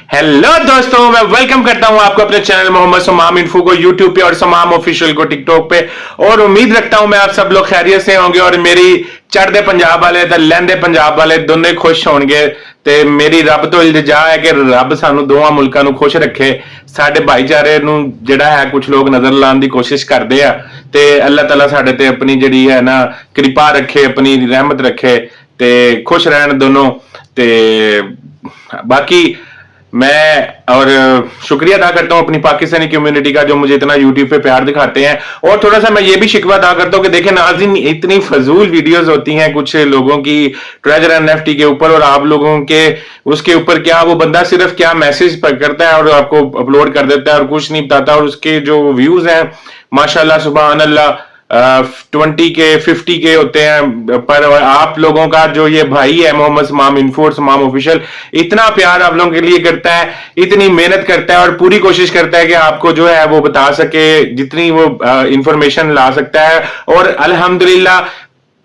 Hello दोस्तों, मैं welcome करता हूं आपको अपने चैनल मोहम्मद समाम इन्फो को यूट्यूब पे और समाम ऑफिशियल को टिकटॉक पे। और उम्मीद रखता हूं मैं आप सब लोग खैरियत से होंगे और मेरी चढ़दे पंजाब वाले ते लैंदे पंजाब वाले दोनों खुश होंगे। ते मेरी रब तो इल्तिजा है कि रब सानू दोवां मुल्कां नू खुश रखे। साडे भाईचारे नू जिहड़ा है कुछ लोग नजर लाने की कोशिश करते हैं ते अल्लाह ताला साडे ते अपनी जिहड़ी है ना कृपा रखे, अपनी रहमत रखे ते खुश रहन दोनों। ते बाकी मैं और शुक्रिया अदा करता हूं अपनी पाकिस्तानी कम्युनिटी का जो मुझे इतना यूट्यूब पे प्यार दिखाते हैं। और थोड़ा सा मैं ये भी शिकवा अदा करता हूं कि देखें नाज़रीन, इतनी फजूल वीडियोस होती हैं कुछ लोगों की ट्रेजर एनएफटी के ऊपर, और आप लोगों के उसके ऊपर क्या वो बंदा सिर्फ क्या मैसेज करता है और आपको अपलोड कर देता है और कुछ नहीं बताता, और उसके जो व्यूज हैं माशाल्लाह सुभान अल्लाह 20 के 50 के होते हैं। पर आप लोगों का जो ये भाई है मोहम्मद समाम इन्फो और समाम ऑफिशियल इतना प्यार आप लोगों के लिए करता है, इतनी मेहनत करता है और पूरी कोशिश करता है कि आपको जो है वो बता सके, जितनी वो इंफॉर्मेशन ला सकता है। और अल्हम्दुलिल्लाह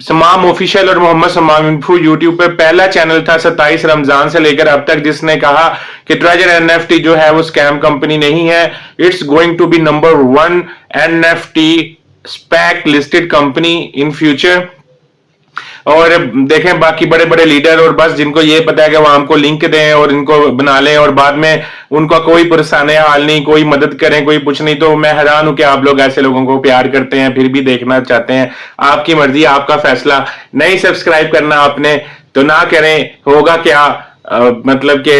समाम ऑफिशियल और मोहम्मद समाम इन्फो यूट्यूब पे पहला चैनल था 27 रमजान से लेकर अब तक जिसने कहा कि ट्रेजर एनएफटी जो है वो स्कैम कंपनी नहीं है, it's going to be number 1 NFT SPAC listed company in future. और देखें बाकी बड़े बड़े लीडर और बस जिनको ये पता है कि वो हमको लिंक दें और इनको बना लें और बाद में उनका कोई परेशानी हाल नहीं, कोई मदद करें, कोई कुछ नहीं। तो मैं हैरान हूं कि आप लोग ऐसे लोगों को प्यार करते हैं फिर भी देखना चाहते हैं। आपकी मर्जी, आपका फैसला। नहीं सब्सक्राइब करना आपने तो ना करें, होगा क्या। मतलब कि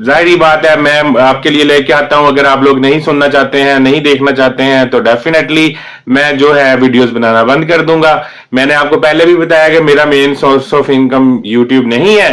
जाहिर बात है मैं आपके लिए लेके आता हूं। अगर आप लोग नहीं सुनना चाहते हैं, नहीं देखना चाहते हैं तो डेफिनेटली मैं जो है वीडियोस बनाना बंद कर दूंगा। मैंने आपको पहले भी बताया कि मेरा main source of income YouTube नहीं है,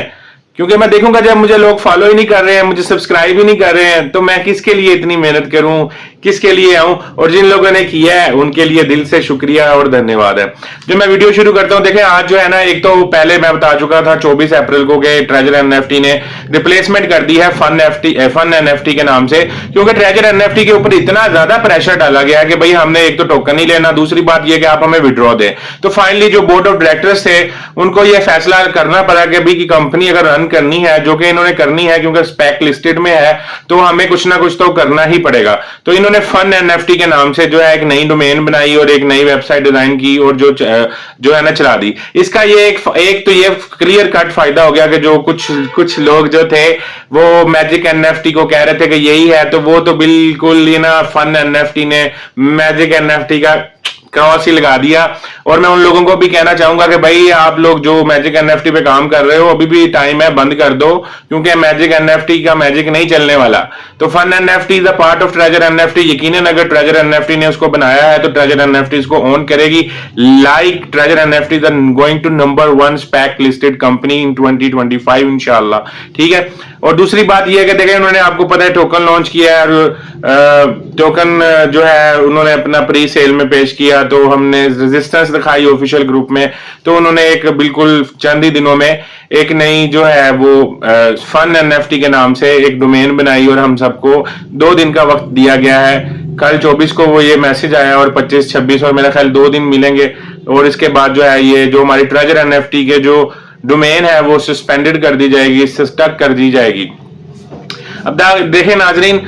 क्योंकि मैं देखूंगा जब मुझे लोग फॉलो ही नहीं कर रहे हैं, मुझे सब्सक्राइब ही नहीं कर रहे हैं, तो मैं किसके लिए इतनी मेहनत करूं, किसके लिए आऊं। और जिन लोगों ने किया है उनके लिए दिल से शुक्रिया और धन्यवाद है। जो मैं वीडियो शुरू करता हूं, देखें आज जो है ना, एक तो पहले मैं बता चुका था 24 अप्रैल को कि ट्रेजर एनएफटी ने रिप्लेसमेंट कर दी है फन एनएफटी के नाम से, क्योंकि ट्रेजर एनएफटी के ऊपर इतना ज्यादा प्रेशर डाला गया कि भाई हमने एक तो टोकन नहीं लेना, दूसरी बात यह कि आप हमें विड्रॉ दें। तो फाइनली जो बोर्ड ऑफ डायरेक्टर्स थे उनको यह फैसला करना पड़ा कि भाई की कंपनी अगर रन करनी है, जो कि इन्होंने करनी है क्योंकि स्पैक लिस्टेड में है, तो हमें कुछ ना कुछ तो करना ही पड़ेगा। तो इन्होंने फन एनएफटी के नाम से जो है एक नई डोमेन बनाई और एक नई वेबसाइट डिजाइन की और जो है ना चला दी। इसका ये एक तो ये क्लियर कट फायदा हो गया कि जो कुछ लोग जो थे वो मैजिक एनएफटी को कह रहे थे कि यही है, तो वो तो बिल्कुल ये ना फन एनएफटी ने मैजिक एनएफटी का क्रॉस ही लगा दिया। और मैं उन लोगों को भी कहना चाहूंगा कि भाई आप लोग जो मैजिक एनएफटी पे काम कर रहे हो अभी भी टाइम है, बंद कर दो, क्योंकि मैजिक एनएफटी का मैजिक नहीं चलने वाला। तो fun NFT is a part of treasure NFT. यकीनन अगर ट्रेजर एनएफटी ने उसको बनाया है तो ट्रेजर एनएफटी इसको ओन करेगी। Like treasure NFT is going to number 1 SPAC listed company in 2025 इंशाल्लाह। ठीक है। और दूसरी बात यह है कि देखें उन्होंने, आपको पता है, टोकन लॉन्च किया है और टोकन जो है उन्होंने अपना प्री सेल में पेश किया, तो हमने रेजिस्टेंस दिखाई ऑफिशियल ग्रुप में। तो उन्होंने एक बिल्कुल चंद ही दिनों में एक नई जो है वो फन एनएफटी के नाम से एक डोमेन बनाई और हम सबको 2 दिन का वक्त दिया गया है। कल 24 को वो ये मैसेज आया और 25, 26 और मेरा ख्याल 2 दिन मिलेंगे। और इसके बाद जो है ये जो हमारी ट्रेजर एनएफटी के जो डोमेन है वो सस्पेंडेड कर दी जाएगी, स्टक कर दी जाएगी। अब देखें नाजरीन,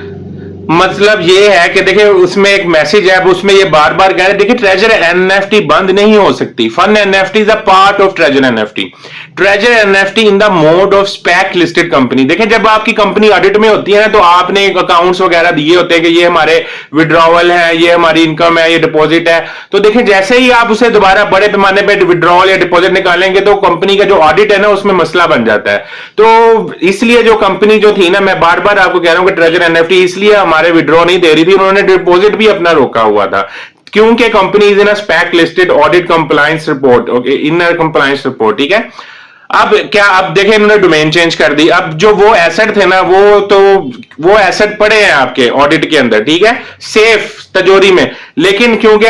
मतलब ये है कि देखिए उसमें एक मैसेज है, उसमें ये बार बार कह रहे हैं, देखिए ट्रेजर एनएफटी बंद नहीं हो सकती। Fun NFT is a part of treasure NFT. Treasure NFT in the mode of SPAC listed company. देखिए जब आपकी कंपनी ऑडिट में होती है ना, तो आपने अकाउंट्स वगैरह दिए होते हैं कि ये हमारे विड्रॉवल है, ये हमारी इनकम है, ये डिपॉजिट है। तो देखिए जैसे ही आप उसे दोबारा बड़े पैमाने पर विड्रॉवल या डिपॉजिट निकालेंगे तो कंपनी का जो ऑडिट है ना उसमें मसला बन जाता है। तो इसलिए जो कंपनी जो थी ना, मैं बार बार आपको कह रहा हूं कि ट्रेजर एनएफटी इसलिए हमारे विड्रॉ नहीं दे रही थी, उन्होंने डिपॉजिट भी अपना रोका हुआ था, क्योंकि company is in a SPAC listed audit compliance report, okay, inner compliance report. ठीक है। अब क्या, अब देखें इन्होंने डोमेन चेंज कर दी। अब जो वो एसेट थे ना, वो एसेट पड़े हैं आपके ऑडिट के अंदर, ठीक है, सेफ तिजोरी में। लेकिन क्योंकि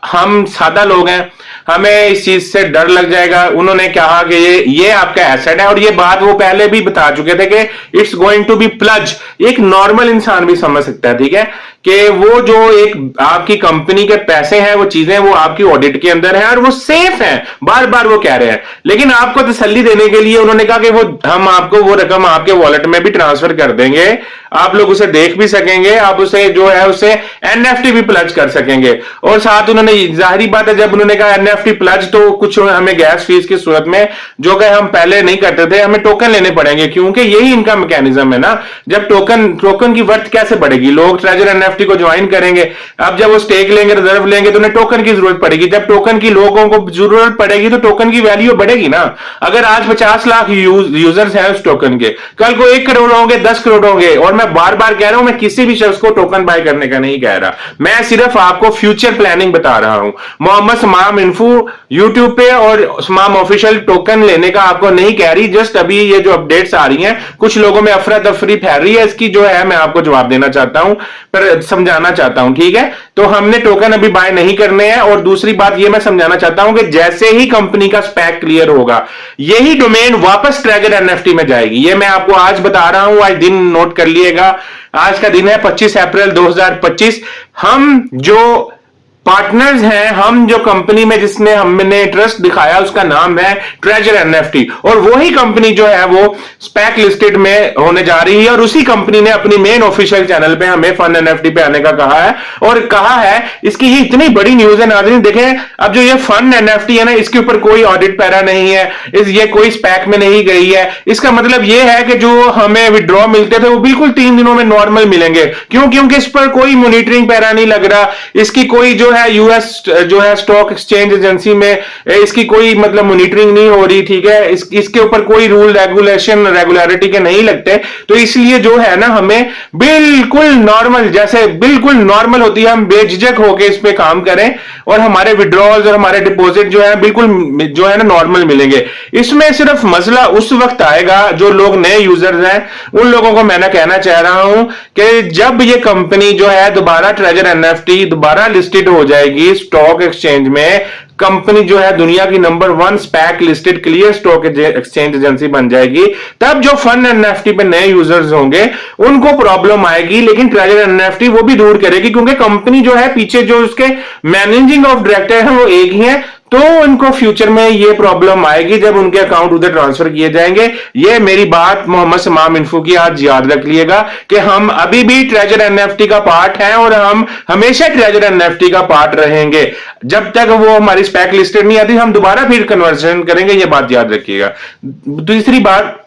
हम सादा लोग हैं, हमें इस चीज से डर लग जाएगा। उन्होंने कहा कि ये आपका एसेट है, और ये बात वो पहले भी बता चुके थे कि it's going to be plus. एक नॉर्मल इंसान भी समझ सकता है, ठीक है, कि वो जो एक आपकी कंपनी के पैसे हैं, वो चीजें वो आपकी ऑडिट के अंदर हैं और वो सेफ हैं, बार बार वो कह रहे हैं। लेकिन आपको तसल्ली देने के लिए उन्होंने कहा कि वो हम आपको वो रकम आपके वॉलेट में भी ट्रांसफर कर देंगे आप लोग उसे देख भी सकेंगे, आप उसे जो है उसे एनएफटी भी प्लज कर सकेंगे। और साथ उन्होंने, जाहिर बात है, जब उन्होंने कहा एनएफटी प्लज, तो कुछ हमें गैस फीस की सूरत में, जो कि हम पहले नहीं करते थे, हमें टोकन लेने पड़ेंगे, क्योंकि यही इनका मैकेनिज्म है ना। जब टोकन की वर्थ कैसे बढ़ेगी, लोग ट्रेजर एनएफटी को ज्वाइन करेंगे, अब जब वो स्टेक लेंगे, रिजर्व लेंगे, तो उन्हें टोकन की जरूरत पड़ेगी, जब टोकन की लोगों को जरूरत पड़ेगी तो टोकन की वैल्यू बढ़ेगी ना। अगर आज 50 लाख यूजर्स हैं उस टोकन के, कल को 1 करोड़ होंगे, 10 करोड़ होंगे। और मैं बार बार कह रहा हूं, मैं किसी भी शख्स को टोकन बाय करने का नहीं कह रहा, मैं सिर्फ आपको फ्यूचर प्लानिंग बता रहा हूं। मोहम्मद समाम इन्फो यूट्यूब पे और समाम ऑफिशियल टोकन लेने का आपको नहीं कह रही। जस्ट अभी ये जो अपडेट्स आ रही हैं, कुछ लोगों में अफरा तफरी फैल रही है, इसकी जो है मैं आपको जवाब देना चाहता हूं, पर समझाना चाहता हूं, ठीक है। तो हमने टोकन अभी बाय नहीं करने हैं। और दूसरी बात ये मैं समझाना चाहता हूं कि जैसे ही कंपनी का स्पैक क्लियर होगा, यही डोमेन वापस ट्रेजर एनएफटी में जाएगी। ये मैं आपको आज बता रहा हूं, आज दिन नोट कर लिएगा। आज का दिन है 25 अप्रैल 2025। हम जो पार्टनर्स हैं, हम जो कंपनी में जिसने हमने ट्रस्ट दिखाया, उसका नाम है ट्रेजर एनएफटी, और वही कंपनी जो है वो स्पैक लिस्टेड में होने जा रही है। और उसी कंपनी ने अपनी मेन ऑफिशियल चैनल पे हमें फन एनएफटी पे आने का कहा है, और कहा है, इसकी ये इतनी बड़ी न्यूज है नाज़रीन। देखें, अब जो ये फन एनएफटी है ना, इसके ऊपर कोई ऑडिट पैरा नहीं है, ये कोई स्पैक में नहीं गई है। इसका मतलब ये है कि जो हमें विड्रॉ मिलते थे वो बिल्कुल 3 दिनों में नॉर्मल मिलेंगे। क्यों? क्योंकि इस पर कोई मॉनिटरिंग पैरा नहीं लग रहा, इसकी कोई जो है यूएस जो है स्टॉक एक्सचेंज एजेंसी में इसकी कोई मतलब मॉनिटरिंग नहीं हो रही, ठीक है। इसके ऊपर कोई रूल रेगुलेशन रेगुलरिटी के नहीं लगते। तो इसलिए जो है ना, हमें बिल्कुल नॉर्मल, जैसे बिल्कुल नॉर्मल होती है, हम बेझिझक होकर इस पे काम करें, और हमारे विड्रॉल्स और हमारे डिपॉजिट जो है बिल्कुल जो है ना नॉर्मल मिलेंगे। इसमें सिर्फ मसला उस वक्त आएगा, जो लोग नए यूजर्स हैं उन लोगों को मैं कहना चाह रहा हूं कि जब ये कंपनी जो है दोबारा ट्रेजर एनएफटी दोबारा लिस्टेड हो जाएगी स्टॉक एक्सचेंज में, कंपनी जो है दुनिया की number 1 SPAC listed clear stock exchange agency बन जाएगी, तब जो फन एनएफटी पे नए यूजर्स होंगे उनको प्रॉब्लम आएगी। लेकिन ट्रेजर एनएफटी वो भी दूर करेगी, क्योंकि कंपनी जो है पीछे जो उसके मैनेजिंग ऑफ डायरेक्टर हैं वो एक ही है। तो उनको फ्यूचर में ये प्रॉब्लम आएगी जब उनके अकाउंट उधर ट्रांसफर किए जाएंगे। ये मेरी बात मोहम्मद समाम इन्फो की आज याद रख लिएगा कि हम अभी भी ट्रेजर एनएफटी का पार्ट हैं, और हम हमेशा ट्रेजर एनएफटी का पार्ट रहेंगे जब तक वो हमारी स्पैक लिस्टेड नहीं आती। हम दोबारा फिर कन्वर्जन करेंगे, ये बात याद रखिएगा। दूसरी बात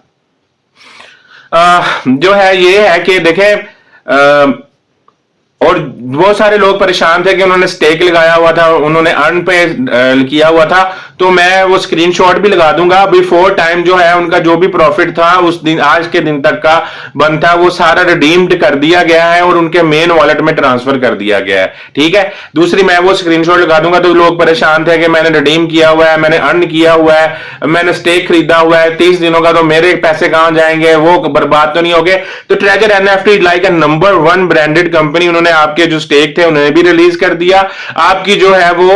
जो है ये है कि देखें, और बहुत सारे लोग परेशान थे कि उन्होंने स्टेक लगाया हुआ था, उन्होंने अर्न पे किया हुआ था, तो मैं वो स्क्रीनशॉट भी लगा दूंगा। बिफोर टाइम जो है उनका जो भी प्रॉफिट था उस दिन, आज के दिन तक का बन था, वो सारा रिडीम्ड कर दिया गया है और उनके मेन वॉलेट में ट्रांसफर कर दिया गया है, ठीक है। दूसरी, मैं वो स्क्रीनशॉट लगा दूंगा। तो लोग परेशान थे कि मैंने रिडीम किया हुआ है, मैंने अर्न किया हुआ है, मैंने स्टेक खरीदा हुआ है 30 दिनों का, तो मेरे पैसे कहां जाएंगे, वो बर्बाद तो नहीं हो गए। तो treasure NFT like a number 1 branded company, उन्होंने आपके जो स्टेक थे उन्हें भी रिलीज कर दिया, आपकी जो है वो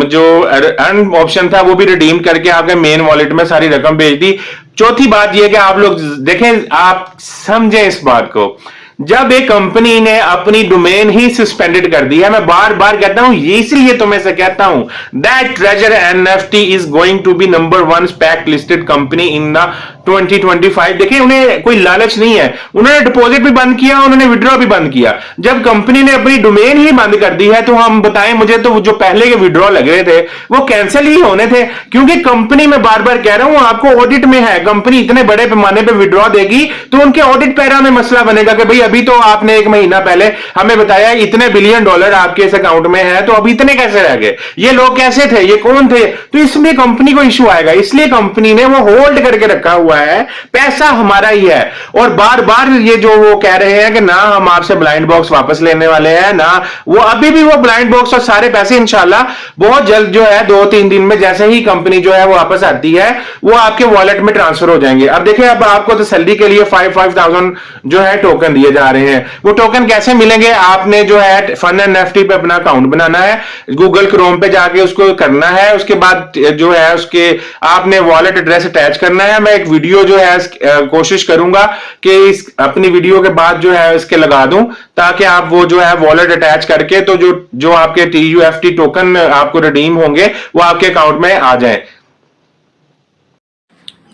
जो अर्न ऑप्शन था वो भी रिडीम करके आपके मेन वॉलेट में सारी रकम भेज दी। चौथी बात यह कि आप लोग देखें, आप समझें इस बात को, जब एक कंपनी ने अपनी डोमेन ही सस्पेंडेड कर दी है, मैं बार बार कहता हूं, इसलिए तो मैं से कहता हूं that treasure NFT is going to be number 1 SPAC listed company in the 2025। देखिए, उन्हें कोई लालच नहीं है, उन्होंने डिपॉजिट भी बंद किया, उन्होंने विड्रॉ भी बंद किया। जब कंपनी ने अपनी डोमेन ही बंद कर दी है, तो हम बताएं मुझे, तो जो पहले के विड्रॉ लग रहे थे वो कैंसिल ही होने थे, क्योंकि कंपनी में बार बार कह रहा हूं आपको ऑडिट में है। कंपनी इतने बड़े पैमाने पर विड्रॉ देगी तो उनके ऑडिट पैरा में मसला बनेगा कि भाई अभी तो आपने 1 महीना पहले हमें बताया इतने बिलियन डॉलर आपके इस अकाउंट में है, तो अभी इतने कैसे रह गए, ये लोग कैसे थे, ये कौन थे। तो इसमें कंपनी को इश्यू आएगा, इसलिए कंपनी ने वो होल्ड करके रखा हुआ है, पैसा हमारा ही है। और बार बार ये जो वो कह रहे हैं कि ना हम आपसे ब्लाइंड बॉक्स वापस लेने वाले हैं, ना वो अभी भी वो ब्लाइंड बॉक्स और सारे पैसे इंशाल्लाह बहुत जल्द जो है 2-3 दिन में जैसे ही कंपनी जो है वो वापस आती है वो आपके वॉलेट में ट्रांसफर हो जाएंगे। अब देखिए, अब आपको तसल्ली के लिए 5,000 जो है टोकन दिए जा रहे हैं। वो टोकन कैसे मिलेंगे, आपने जो है फन एनएफटी पे अपना अकाउंट बनाना है, गूगल क्रोम पे जाके उसको करना है, उसके बाद जो है उसके आपने वॉलेट एड्रेस अटैच करना है। मैं एक वीडियो जो है कोशिश करूंगा कि इस अपनी वीडियो के बाद जो है इसके लगा दूं, ताकि आप वो जो है वॉलेट अटैच करके तो जो आपके TUFT टोकन आपको रिडीम होंगे वो आपके अकाउंट में आ जाए।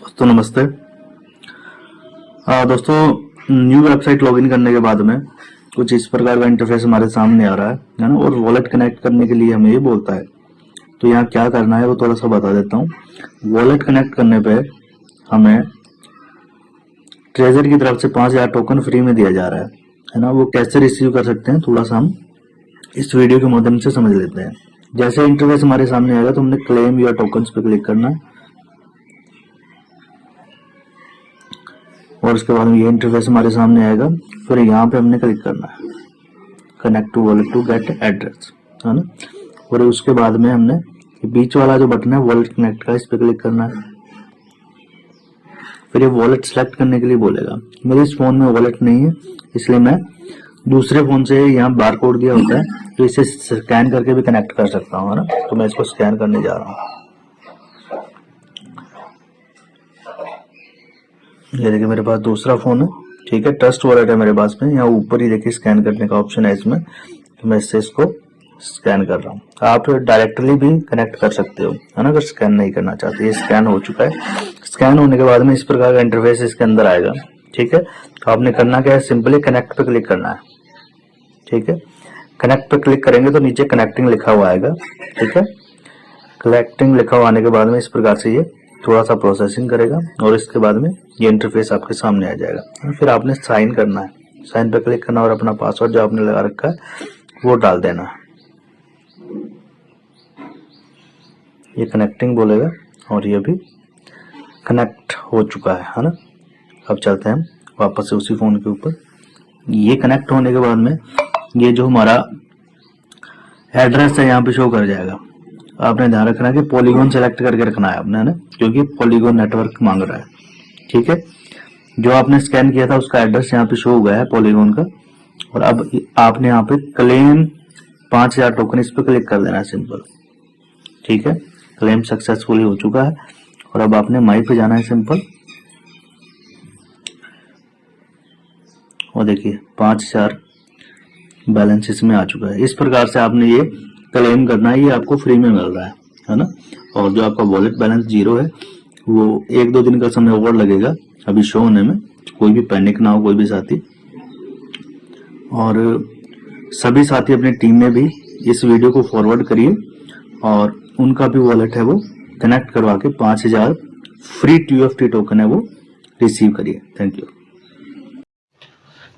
दोस्तों नमस्ते। दोस्तों न्यू वेबसाइट लॉगिन करने के बाद में कुछ इस प्रकार का इंटरफेस हमारे सामने आ रहा है ना। और वॉलेट कनेक्ट करने के लिए हमें ये बोलता है, तो यहाँ क्या करना है वो थोड़ा सा बता देता हूँ। वॉलेट कनेक्ट करने पे हमें ट्रेजर की तरफ से 5000 टोकन फ्री में दिया जा रहा है ना। वो कैसे रिसीव कर सकते हैं थोड़ा सा हम इस वीडियो के माध्यम से समझ लेते हैं। जैसे इंटरफेस हमारे सामने आएगा तो हमने क्लेम या टोकन्स पे क्लिक करना है और उसके बाद ये इंटरफेस हमारे सामने आएगा। फिर यहाँ पे हमने क्लिक करना है connect to wallet to get address, है ना। और उसके बाद में हमने बीच वाला जो बटन है वॉलेट कनेक्ट का, इस पे क्लिक करना है। फिर ये वॉलेट सेलेक्ट करने के लिए बोलेगा। मेरे इस फोन में वॉलेट नहीं है, इसलिए मैं दूसरे फोन से, यहाँ बार कोड दिया होता है तो इसे स्कैन करके भी कनेक्ट कर सकता हूँ, है ना। तो मैं इसको स्कैन करने जा रहा हूँ। ये देखिए मेरे पास दूसरा फोन है, ठीक है, ट्रस्ट वॉलेट है मेरे पास में। यहाँ ऊपर ही देखिए स्कैन करने का ऑप्शन है इसमें, तो मैं इससे इसको स्कैन कर रहा हूँ। आप डायरेक्टली भी कनेक्ट कर सकते हो, है ना, अगर स्कैन नहीं करना चाहते। ये स्कैन हो चुका है। स्कैन होने के बाद में इस प्रकार का इंटरफेस इसके अंदर आएगा, ठीक है। तो आपने करना क्या है, सिंपली कनेक्ट पे क्लिक करना है, ठीक है। कनेक्ट पे क्लिक करेंगे तो नीचे कनेक्टिंग लिखा हुआ आएगा, ठीक है। कनेक्टिंग लिखा हुआ आने के बाद में इस प्रकार से ये थोड़ा सा प्रोसेसिंग करेगा और इसके बाद में ये इंटरफेस आपके सामने आ जाएगा। फिर आपने साइन करना है, साइन पे क्लिक करना और अपना पासवर्ड जो आपने लगा रखा है वो डाल देना है। ये कनेक्टिंग बोलेगा और ये भी कनेक्ट हो चुका है ना। अब चलते हैं हम वापस से उसी फोन के ऊपर। ये कनेक्ट होने के बाद में ये जो हमारा एड्रेस है यहाँ पे शो कर जाएगा। आपने ध्यान रखना है कि पॉलीगॉन सेलेक्ट करके रखना है आपने, है ना, क्योंकि पॉलीगॉन नेटवर्क मांग रहा है, ठीक है। जो आपने स्कैन किया था उसका एड्रेस यहाँ पे शो हुआ है पॉलीगॉन का। और अब आपने यहाँ पे क्लेम 5000 टोकन, इस पे क्लिक कर देना है सिंपल, ठीक है। क्लेम सक्सेसफुली हो चुका है और अब आपने माई पे जाना है सिंपल। और देखिए 5000 बैलेंस इसमें आ चुका है। इस प्रकार से आपने ये क्लेम करना है, ये आपको फ्री में मिल रहा है ना। और जो आपका वॉलेट बैलेंस 0 है वो 1-2 दिन का समय और लगेगा अभी शो होने में। कोई भी पैनिक ना हो, कोई भी साथी। और सभी साथी अपनी टीम में भी इस वीडियो को फॉरवर्ड करिए और उनका भी वॉलेट है वो कनेक्ट करवा के 5000 फ्री TUFT टोकन है वो रिसीव करिए। Thank you.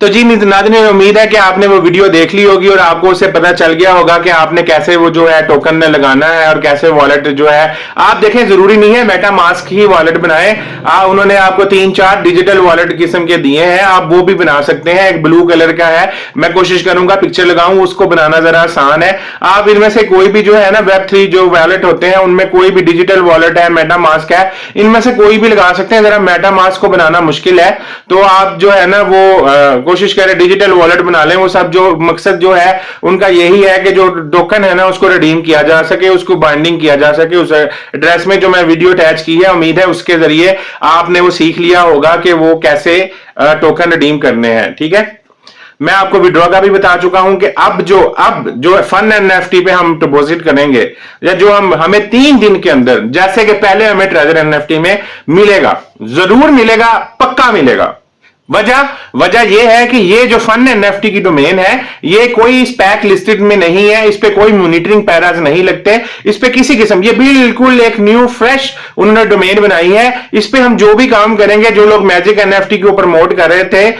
तो जी नाज़रीन, उम्मीद है कि आपने वो वीडियो देख ली होगी और आपको उससे पता चल गया होगा कि आपने कैसे वो जो है टोकन में लगाना है और कैसे वॉलेट जो है आप देखें। जरूरी नहीं है मेटा मास्क ही वॉलेट बनाए, उन्होंने आपको 3-4 डिजिटल वॉलेट किस्म के दिए हैं, आप वो भी बना सकते हैं। एक ब्लू कलर का है, मैं कोशिश करूंगा पिक्चर लगाऊं, उसको बनाना जरा आसान है। आप इनमें से कोई भी जो है ना Web3 जो वॉलेट होते हैं उनमें कोई भी डिजिटल वॉलेट है, मेटा मास्क है, इनमें से कोई भी लगा सकते हैं। जरा मेटा मास्क को बनाना मुश्किल है, तो आप जो है ना वो कोशिश करें डिजिटल वॉलेट बना लें। वो सब जो मकसद जो है उनका यही है कि जो टोकन है ना उसको रिडीम किया जा सके, उसको बाइंडिंग किया जा सके उस एड्रेस में। जो मैं वीडियो अटैच की है, उम्मीद है उसके जरिए आपने वो सीख लिया होगा कि वो कैसे टोकन रिडीम करने हैं, ठीक है। मैं आपको विड्रॉ का भी बता चुका हूं कि अब जो फन NFT पे हम डिपॉजिट करेंगे या जो हमें 3 दिन के अंदर, जैसे कि पहले हमें ट्रेजर NFT में मिलेगा, जरूर मिलेगा, पक्का मिलेगा। वजह यह है कि ये जो फन NFT की डोमेन है ये कोई स्पैक लिस्टेड में नहीं है, इस पे कोई मॉनिटरिंग पैराज नहीं लगते, इस पे किसी किस्म, ये बिल्कुल एक न्यू फ्रेश उन्होंने डोमेन बनाई है। इस पे हम जो भी काम करेंगे, जो लोग मैजिक NFT को प्रमोट कर रहे थे,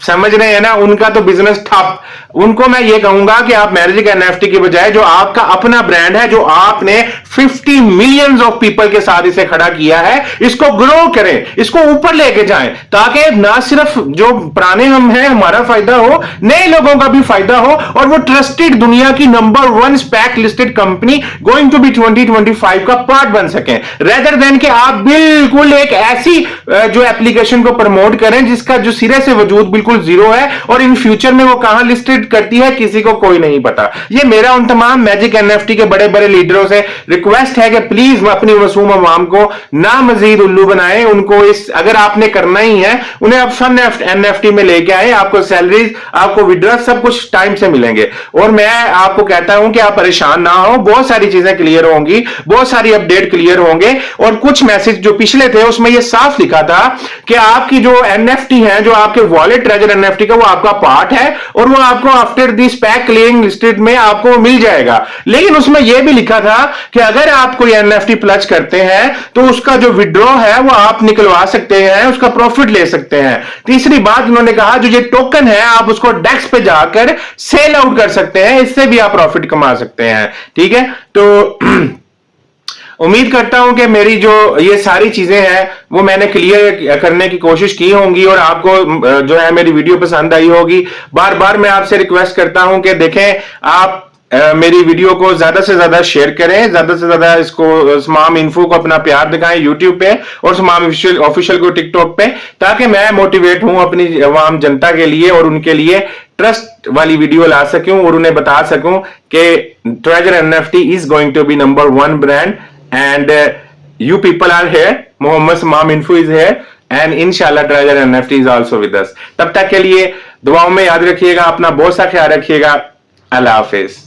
समझ रहे हैं ना, उनका तो बिजनेस ठप। उनको मैं ये कहूंगा कि आप मैजिक NFT के बजाय जो आपका अपना ब्रांड है, जो आपने 50 मिलियंस ऑफ पीपल के साथ इसे खड़ा किया है, इसको ग्रो करें, इसको ऊपर लेके जाएं, ताकि ना सिर्फ जो पुराने हम हैं हमारा फायदा हो, नए लोगों का भी फायदा हो और वो ट्रस्टेड दुनिया की number 1 SPAC listed company going to be 2025 का पार्ट बन सकें, रेदर देन कि आप बिल्कुल एक ऐसी जो एप्लीकेशन को प्रमोट करें जिसका जो सिरे से वजूद बिल्कुल जीरो है और इन फ्यूचर में वो कहां लिस्टेड करती है किसी को कोई नहीं पता। ये मेरा उन तमाम मैजिक NFT के बड़े बड़े लीडरों से रिक्वेस्ट है कि प्लीज अपनी मासूम अवाम को ना मजीद उल्लू बनाएं। उनको इस, अगर आपने करना ही है, उन्हें आप सन एनएफटी में लेके आए, आपको सैलरीज, आपको विड्रॉ सब कुछ टाइम से मिलेंगे। और मैं आपको कहता हूं कि आप परेशान ना हो, बहुत सारी चीजें क्लियर होंगी, बहुत सारी अपडेट क्लियर होंगे। और कुछ मैसेज जो पिछले थे उसमें यह साफ लिखा था कि आपकी जो एनएफटी है, जो आपके वॉलेट ट्रेजर एनएफटी का, वो आपका पार्ट है और वो आपको after this pack clearing listed में आपको मिल जाएगा। लेकिन उसमें यह भी लिखा था कि अगर आप कोई एनएफटी प्लच करते हैं तो उसका जो विड्रॉ है वो आप निकलवा सकते हैं, उसका प्रॉफिट ले सकते हैं। तीसरी बात उन्होंने कहा, जो ये टोकन है आप उसको डेक्स पे जाकर सेल आउट कर सकते हैं, इससे भी आप प्रॉफिट कमा सकते हैं। ठीक है, तो उम्मीद करता हूं कि मेरी जो ये सारी चीजें हैं वो मैंने क्लियर करने की कोशिश की होंगी और आपको जो है मेरी वीडियो पसंद आई होगी। बार बार मैं आपसे रिक्वेस्ट करता हूं कि देखें, आप मेरी वीडियो को ज्यादा से ज्यादा शेयर करें, ज्यादा से ज्यादा इसको स्माम इन्फो को अपना प्यार दिखाएं यूट्यूब पे और स्माम ऑफिशियल को टिकटॉक पे, ताकि मैं मोटिवेट हूं अपनी आवाम जनता के लिए और उनके लिए ट्रस्ट वाली वीडियो ला सकूं और उन्हें बता सकूं कि treasure NFT is going to be number 1 brand and you people are here, Mohammed Samam Info is here and inshallah Treasure NFT is also with us। तब तक के लिए दुआओं में याद रखिएगा, अपना बहुत सा ख्याल रखिएगा। अल्लाह हाफिज।